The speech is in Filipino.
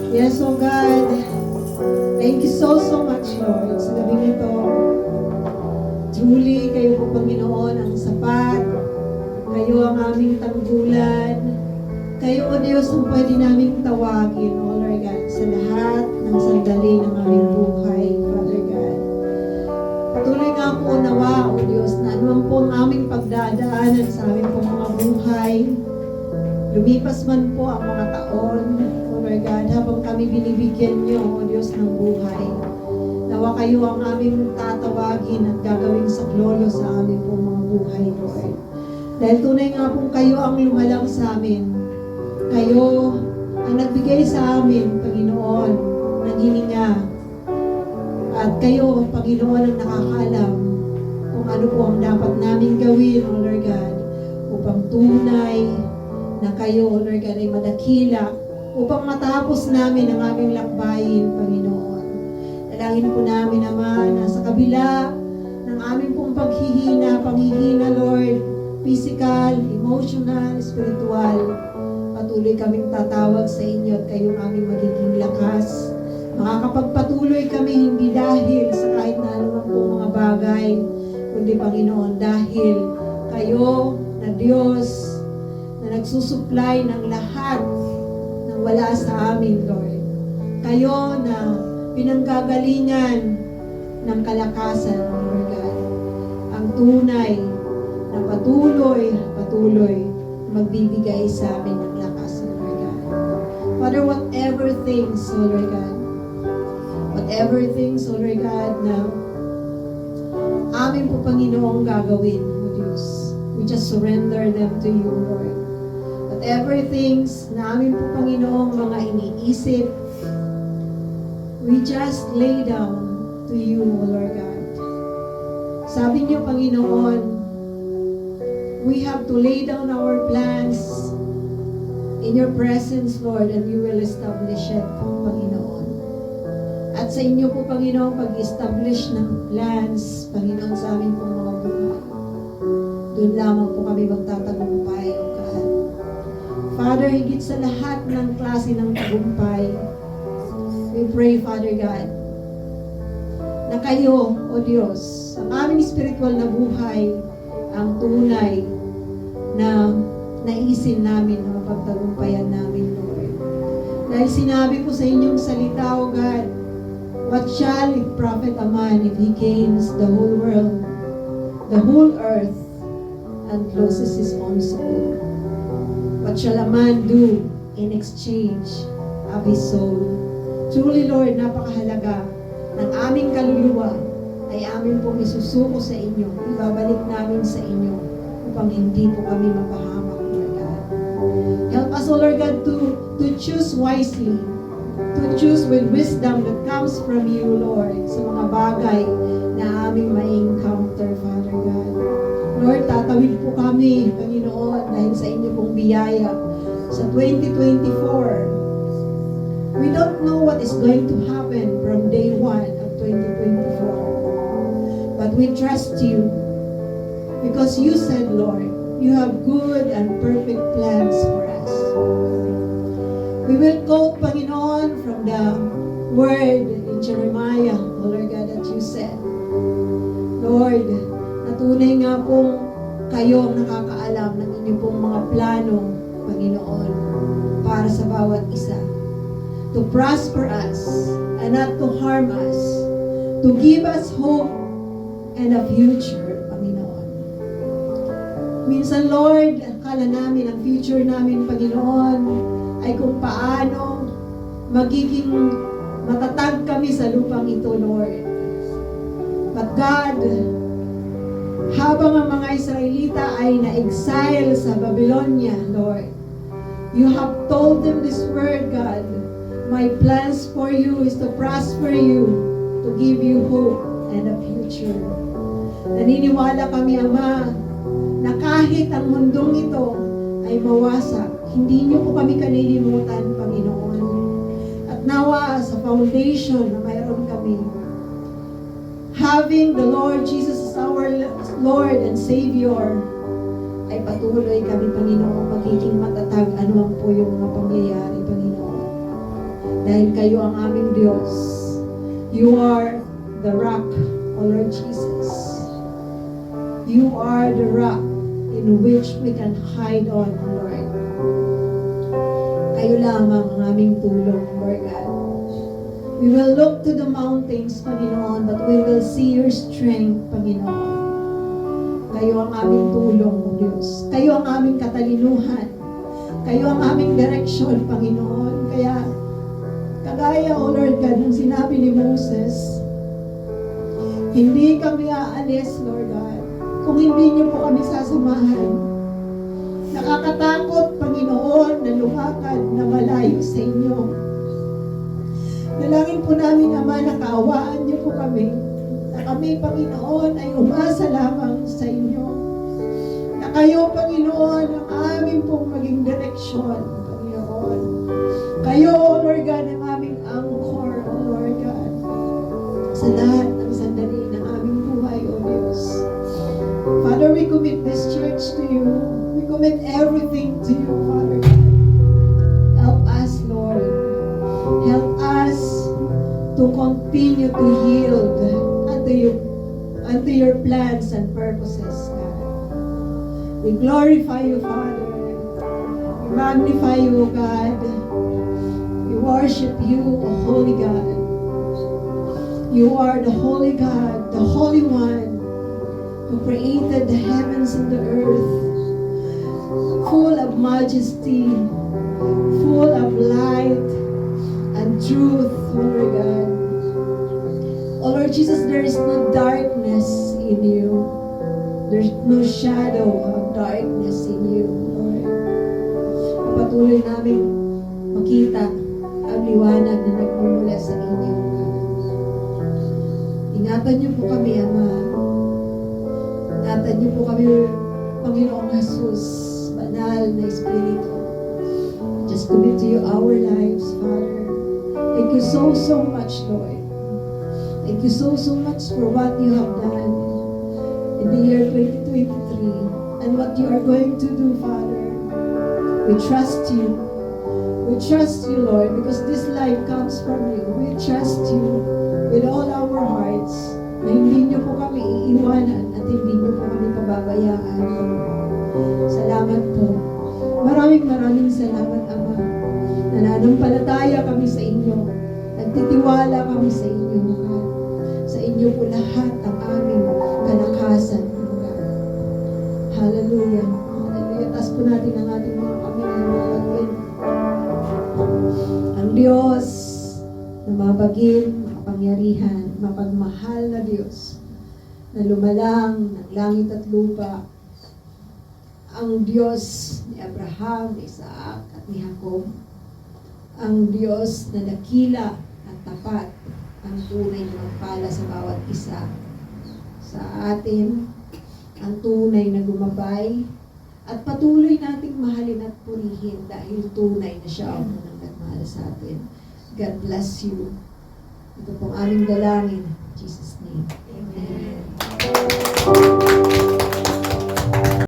Yes, oh God. Thank you so much, Lord. Sa gabing ito, truly, kayo po, Panginoon, ang sapat. Kayo ang aming tanggulan. Kayo, O Diyos, ang pwede naming tawagin, O Lord God, sa lahat ng sandali ng aming buhay, Father God. Patuloy nga po nawa, O Diyos, na anuman po ang aming pagdadaanan sa aming pong mga buhay. Lumipas man po ang mga taon, O Lord God, habang kami binibigyan niyo, O Diyos, ng buhay. Nawa kayo ang aming tatawagin at gagawing saklolo sa aming pong mga buhay, Lord. Dahil tunay nga pong kayo ang lumalang sa amin. Kayo ang nagbigay sa amin, Panginoon, ng hininga. At kayo, Panginoon, ang nakakaalam kung ano po ang dapat namin gawin, O Lord God, upang tunay na kayo, O Lord God, ay madakila, upang matapos namin ang aming lakbayin, Panginoon. Dalangin po namin, Ama, na sa kabila ng aming pong panghihina, Lord, physical, emotional, spiritual, patuloy kaming tatawag sa inyo at kayong aming magiging lakas. Makakapagpatuloy kami hindi dahil sa kahit na anumang pong mga bagay, kundi Panginoon, dahil kayo na Diyos na nagsusupply ng lahat ng wala sa amin, Lord. Kayo na pinanggagalingan ng kalakasan, Lord God. Ang tunay na patuloy magbibigay sa amin ng lakas, Lord God. Father, whatever things, Lord God, na amin po, Panginoong, gagawin, O Diyos, we just surrender them to you, Lord. Whatever things na amin po, Panginoong, mga iniisip, we just lay down to you, O Lord God. Sabi niyo, Panginoon, we have to lay down our plans in your presence, Lord, and you will establish it, Panginoon. At sa inyo po, Panginoon, pag-establish ng plans, Panginoon, sa amin pong mga buhay. Doon lamang po kami magtatagumpay, O God. Father, higit sa lahat ng klase ng tagumpay, we pray, Father God, na kayo, O Diyos, ang aming spiritual na buhay, ang tunay na naisin namin na mapagtagumpayan namin, Lord. Dahil sinabi po sa inyong salita, O God, what shall it profit a man if he gains the whole world, the whole earth, and loses his own soul? What shall a man do in exchange of his soul? Truly, Lord, napakahalaga ng aming kaluluwa ay amin pong isusuko sa inyo, ibabalik namin sa inyo upang hindi po kami mapahamak, Lord God. Help us, O Lord God, to choose wisely, to choose with wisdom that comes from you, Lord, sa mga bagay na aming ma-encounter, Father God. Lord, tatawid po kami, Panginoon, dahil sa inyo pong biyaya sa 2024. We don't know what is going to happen from day 1 of 2024. But we trust you because you said, Lord, you have good and perfect plans for us. We will quote, Panginoon, from the word in Jeremiah, Lord God, that you said, Lord, natunay nga pong kayo ang nakakaalam ng inyong pong mga plano, Panginoon, para sa bawat isa. To prosper us and not to harm us, to give us hope and a future, Panginoon. Minsan, Lord, akala namin ang future namin, Panginoon, ay kung paano magiging matatag kami sa lupang ito, Lord. But God, habang ang mga Israelita ay na-exile sa Babylonia, Lord, you have told them this word, God, my plans for you is to prosper you, to give you hope and a future. Naniniwala kami, Ama, na kahit ang mundong ito ay mawasak, hindi niyo po kami kalilimutan, Panginoon. At nawa sa foundation na mayroon kami, having the Lord Jesus as our Lord and Savior, ay patuloy kami, Panginoon, magiging matatag anuman po yung mga pangyayari, Panginoon. Dahil kayo ang aming Diyos. You are the rock, O Lord Jesus. You are the rock in which we can hide on, Lord. Kayo lamang ang aming tulong, Lord God. We will look to the mountains, Panginoon, but we will see your strength, Panginoon. Kayo ang aming tulong, O Diyos. Kayo ang aming katalinuhan. Kayo ang aming direksyon, Panginoon. Kaya, kagaya, O Lord God, nung sinabi ni Moses, hindi kami aalis, Lord God, kung hindi niyo po kami sasamahan. Nakakatakot, Panginoon, na lumakad na malayo sa inyo. Dalangin po namin, Ama, na kaawaan niyo po kami. Na kami, Panginoon, ay umasa lamang sa inyo. Na kayo, Panginoon, ang aming pong maging direksyon, Panginoon. Kayo, O Lord God, ang aming anchor, O Lord God, sa lahat ng sandali ng aming buhay, O Diyos. Father, we commit this church to you. We commit everything to you, Father God. Help us, Lord. Help us to continue to yield unto your plans and purposes, God. We glorify you, Father. We magnify you, God. We worship you, O Holy God. You are the Holy God, the Holy One, who created the heavens and the earth, full of majesty, full of light and truth, O Lord God. O Lord Jesus, there is no darkness in you. There's no shadow of darkness in you, Lord. Patuloy namin makita ang liwanag na nagmumula sa inyo. Ingatan niyo po kami, Ama. Ingatan niyo po kami, Panginoong Jesus, banal na Espiritu. Just commit to you our lives, Father. Thank you so much, Lord. Thank you so much for what you have done in the year 2023 and what you are going to do, Father. We trust you. We trust you, Lord, because this life comes from you. We trust you with all our hearts na hindi niyo po kami iiwanan at hindi niyo po kami pababayaan. Salamat po. Maraming salamat, Ama. Nananampalataya kami sa inyo. Nagtitiwala kami sa inyo, God. Sa inyo po lahat ang aming kalakasan, God. Hallelujah. Hallelujah. Taas po natin ang ating mga kamay. Ang Diyos na mabagin, makapangyarihan, mapagmahal na Diyos na lumalang ng langit at lupa, ang Diyos ni Abraham, ni Isaac at ni Jacob, ang Diyos na dakila at tapat, ang tunay na magpala sa bawat isa sa atin, ang tunay na gumabay at patuloy nating mahalin at purihin dahil tunay na siya ang unang nagmahal sa atin. God bless you. Ito pong aming dalangin. In Jesus' name. Amen.